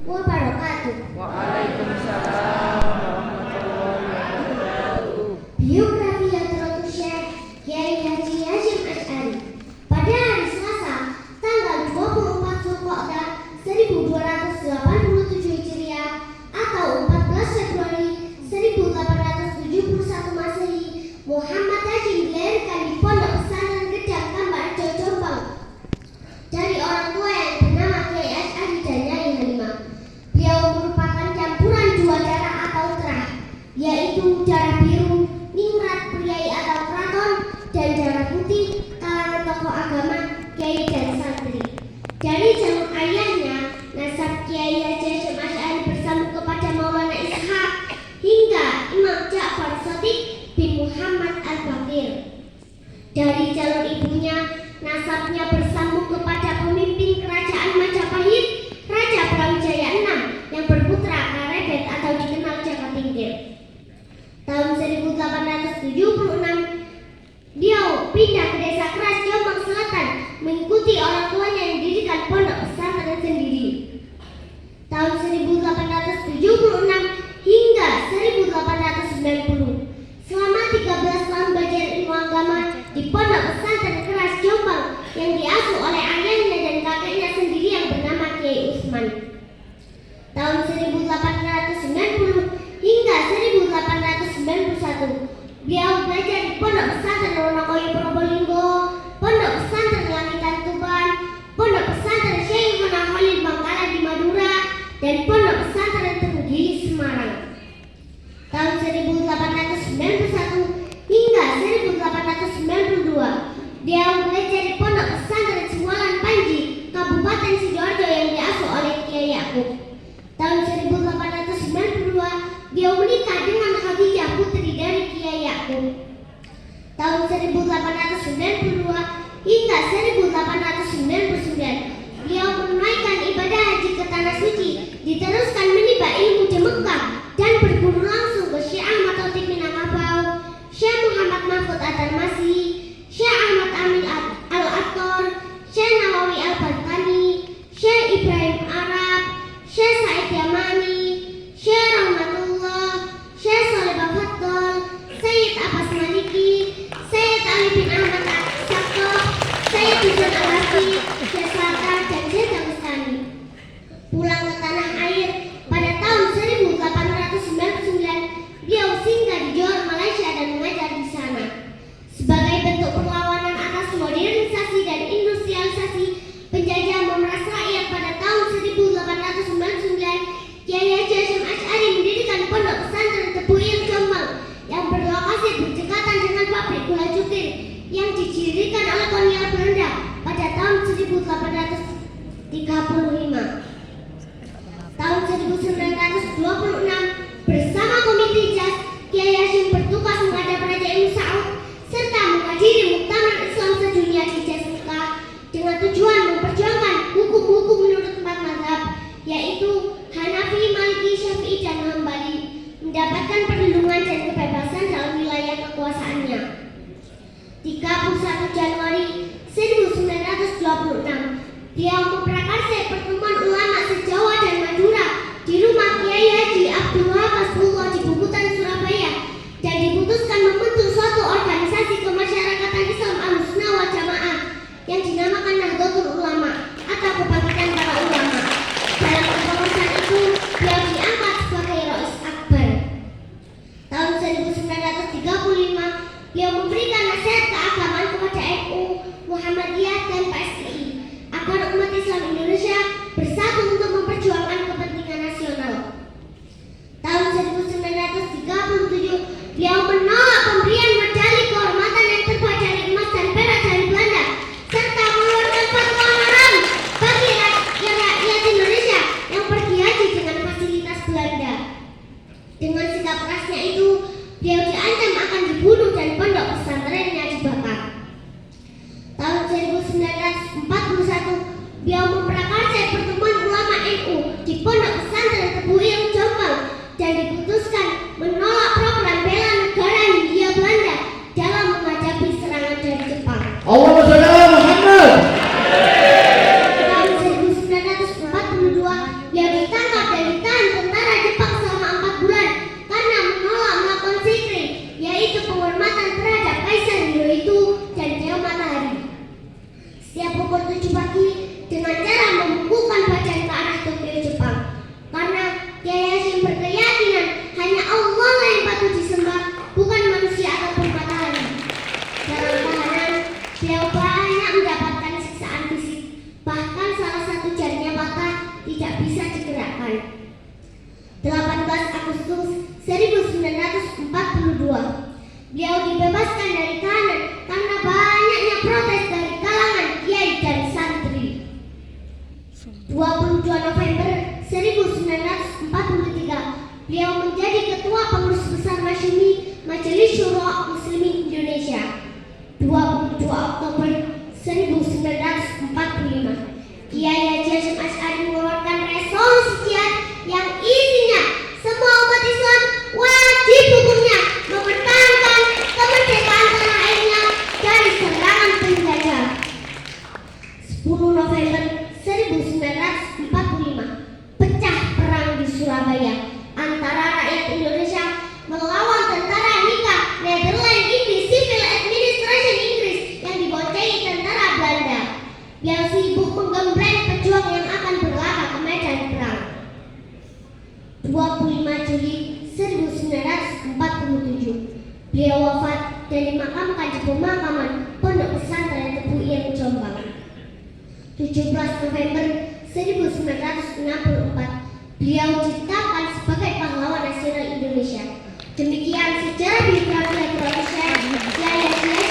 wabarakatuh. Waalaikumsalam warahmatullahi wabarakatuh. Biografi Hadratus Syekh Kiai Haji Hasyim Asy'ari pada hari Selasa tanggal 24 Zulqa'dah 1287 Hijriah atau 14 Februari 1871 Masehi, Muhammad Hasyim dilahirkan di Pondok Pesantren Gedang Kambarjo, Jombang dari orang tua yang bernama Kiai Asy'ari dan Nyai Halimah. Beliau merupakan campuran dua darah atau terah, yaitu darah biru ningrat priai atau keraton dan darah putih kalangan tokoh agama, kiai dan santri. Dari jalur ayahnya, nasab Kiai Haji Hasyim Asy'ari bersambung kepada Maulana Ishaq hingga Imam Ja'far Shadiq bin Muhammad Al-Baqir. Dari jalur ibunya, nasabnya bersambung kepada pemimpin kerajaan Majapahit, Raja Brawijaya VI yang berputra Karebet atau dikenal Jaka Tingkir. Tahun 1876, beliau pindah ke desa Keras, Jombang Selatan, mengikuti orang tuanya yang didirikan pondok pesantren sendiri. Tahun 1876 hingga 1890, selama 13 tahun belajar ilmu agama di pondok pesantren Keras, Jombang yang diasuh oleh ayahnya dan kakeknya sendiri yang bernama Kiai Usman. Tahun 1890 hingga 1891, beliau belajar di Pondok Pesantren Wonokoyo Probolinggo, Pondok Pesantren Langitan Tuban, Pondok Pesantren Syekh Muhammad Khalil Bangkalan di Madura, dan Pondok Pesantren Tenggili Semarang. Tahun 1891 hingga 1892, beliau belajar di Pondok Pesantren Siwalan Panji, Kabupaten Sidoarjo yang diasuh oleh Kiai Yakub. Tahun 1892, beliau menikah dengan Khadijah, putri dari Kiai Yakub. Tahun 1892 hingga 1899, beliau menunaikan ibadah haji ke Tanah Suci, diteruskan menimba ilmu di Mekah dan berguru langsung ke Syekh Ahmad Thautib Minangkabau, Syekh Muhammad Mahfud At-Tarmasi, Syekh Ahmad Amin Al-Attor, Syekh Nawawi Al-Balkani, Syekh Ibrahim Arab, Syekh Said Yamani, Syekh Rahmatullah, Syekh Saleh Bafaddal, Sayyid Abbas Maliki, Sayyid Ali bin Ahmad Al-Sakto, Sayyid Husain Al-Hafi, Syekh Sarkar, dan Syekh Dawistani. Pulang ke tanah air pada tahun 1899, beliau singgah di Johor, Malaysia dan mengajar di sana. Sebagai bentuk perlawanan atas modernisasi dan industrialisasi penjajah memeras rakyat pada tahun 1899, Kiai Haji Hasyim Asy'ari mendirikan Pondok Pesantren Tebu Ireng, Jombang yang berlokasi berdekatan dengan pabrik gula Cukir yang didirikan oleh kolonial Belanda pada tahun 1835. Tahun 1926, bersama Komite Jas, Kiai Hasyim bertugas menghadap Raja Ibn Saud serta menghadiri Muktamar Islam Sedunia di Jas Mekah dengan tujuan memperjuangkan hukum-hukum menurut 4 mazhab, yaitu Hanafi, Maliki, Syafi'i, dan Hambali, mendapatkan perlindungan dan kebebasan dalam wilayah kekuasaannya. 31 Januari 1926, beliau memprakarsai pertemuan ulama se-Jawa dan Madura di rumah Kiai Haji Abdul Wahab Hasbullah di Bubutan, Surabaya, dan diputuskan membentuk suatu organisasi kemasyarakatan Islam Ahlussunnah wal Jamaah yang dinamakan Nahdlatul Ulama atau Kebangkitan Para Ulama. Dalam kepengurusan itu, beliau diangkat sebagai Rais Akbar. Tahun 1935, beliau memberikan nasihat keagamaan kepada NU, Muhammadiyah, dan PSI agar umat Islam Indonesia bersatu untuk memperjuangkan kepentingan nasional. Tahun 1937, beliau menolak pemberian medali kehormatan yang terbuat dari emas dan perak dari Belanda, serta mengeluarkan fatwa haram bagi rakyat Indonesia yang pergi haji dengan fasilitas Belanda. Dengan sikap kerasnya itu, beliau diancam akan dibunuh dan pondok pesantrennya dibakar. Tahun 1941, beliau memprakarsai pertemuan ulama NU di Pondok Pesantren Tebu Ireng, Jombang, dan diputuskan menolak program bela negara Hindia Belanda dalam menghadapi serangan dari Jepang. Allahumma shalli ala Muhammad. Tahun 1942, beliau ditangkap dan ditahan tentara Jepang selama 4 bulan karena menolak melakukan Shikri, yaitu penghormatan terhadap Kaisar Hirohito dan Dewa Matahari. Setiap pukul 7 pagi dengan cara membukukan bacaan ke arah Tokyo, Jepang. Karena Kiai Hashim berkeyakinan hanya Allah yang patut disembah, bukan manusia ataupun matahari. Dalam tahanan, beliau banyak mendapatkan siksaan fisik. Bahkan salah satu jarinya patah, tidak bisa digerakkan. 18 Agustus 1942, beliau dibebaskan dari tahanan karena banyaknya protes dari kalangan kiai dan santri. 22 November 1943, beliau menjadi ketua pengurus besar Masyumi Majelis Syuro Muslimin Indonesia. 22 Oktober 1945, Kiai Haji Hasyim Asy'ari mengeluarkan resolusi jihad yang isinya semua umat Islam wajib hukumnya mempertahankan kemerdekaan tanah airnya dari serangan penjajah. 10 November 1945, pecah perang di Surabaya antara rakyat Indonesia melawan tentara Nika Netherlands Indies Civil Administration Inggris yang diboncengin tentara Belanda yang sibuk menggembleng pejuang yang akan berlagak ke medan perang. 25 Juli 1947, beliau wafat dan dimakamkan di pemakaman Pondok Pesantren Tebu Ireng, Jombang. 17 November 1964, beliau ditetapkan sebagai pahlawan nasional Indonesia. Demikian sejarah biografi Kiai Haji